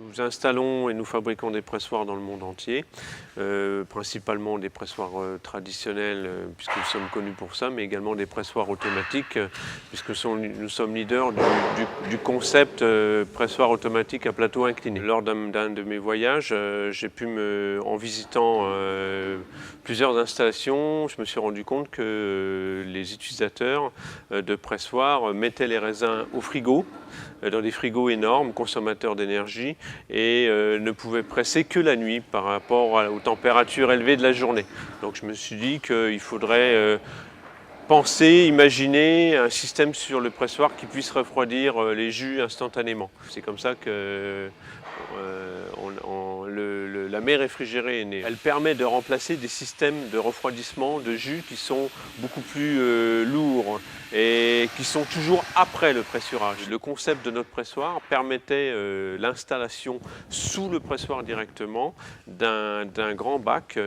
Nous installons et nous fabriquons des pressoirs dans le monde entier, principalement des pressoirs traditionnels, puisque nous sommes connus pour ça, mais également des pressoirs automatiques, puisque nous sommes leaders du concept pressoir automatique à plateau incliné. Lors d'un de mes voyages, en visitant plusieurs installations, je me suis rendu compte que les utilisateurs de pressoirs mettaient les raisins au frigo, dans des frigos énormes, consommateurs d'énergie, et ne pouvaient presser que la nuit par rapport aux températures élevées de la journée. Donc je me suis dit qu'il faudrait imaginer un système sur le pressoir qui puisse refroidir les jus instantanément. C'est comme ça que la mer réfrigérée est née. Elle permet de remplacer des systèmes de refroidissement de jus qui sont beaucoup plus lourds et qui sont toujours après le pressurage. Le concept de notre pressoir permettait l'installation sous le pressoir directement d'un grand bac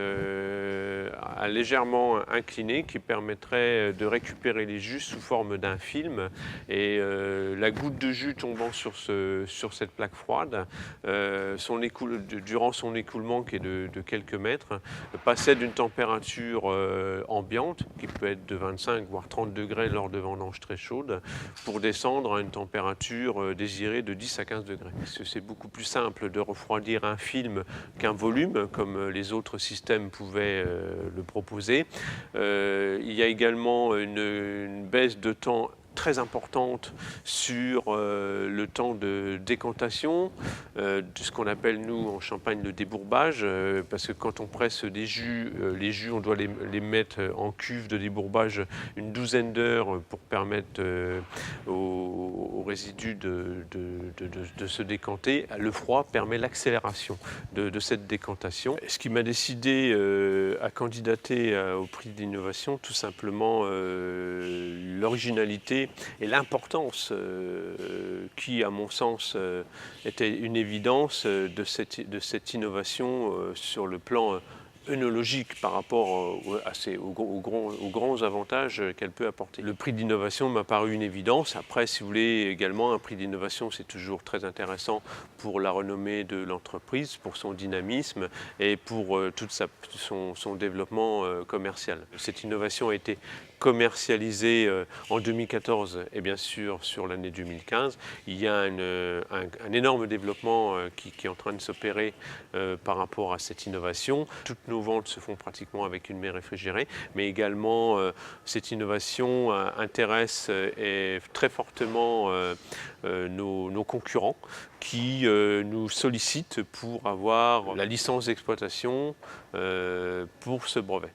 légèrement incliné qui permettrait de récupérer les jus sous forme d'un film, et la goutte de jus tombant sur cette plaque froide, durant son écoulement qui est de quelques mètres, passait d'une température ambiante qui peut être de 25 voire 30 degrés lors de vendanges très chaudes, pour descendre à une température désirée de 10 à 15 degrés. C'est beaucoup plus simple de refroidir un film qu'un volume, comme les autres systèmes pouvaient le proposer. Il y a également une baisse de temps très importante sur le temps de décantation, de ce qu'on appelle nous en Champagne le débourbage, parce que quand on presse des jus, les jus on doit les mettre en cuve de débourbage une douzaine d'heures pour permettre aux résidus de se décanter. Le froid permet l'accélération de cette décantation. Ce qui m'a décidé à candidater au prix d'innovation, tout simplement l'originalité et l'importance qui, à mon sens, était une évidence de cette innovation sur le plan œnologique par rapport aux grands avantages qu'elle peut apporter. Le prix d'innovation m'a paru une évidence. Après, si vous voulez, également, un prix d'innovation, c'est toujours très intéressant pour la renommée de l'entreprise, pour son dynamisme et pour tout son développement commercial. Cette innovation a été commercialisée en 2014 et bien sûr sur l'année 2015. Il y a un énorme développement qui est en train de s'opérer par rapport à cette innovation. Toutes nos ventes se font pratiquement avec une mer réfrigérée, mais également cette innovation intéresse très fortement nos concurrents qui nous sollicitent pour avoir la licence d'exploitation pour ce brevet.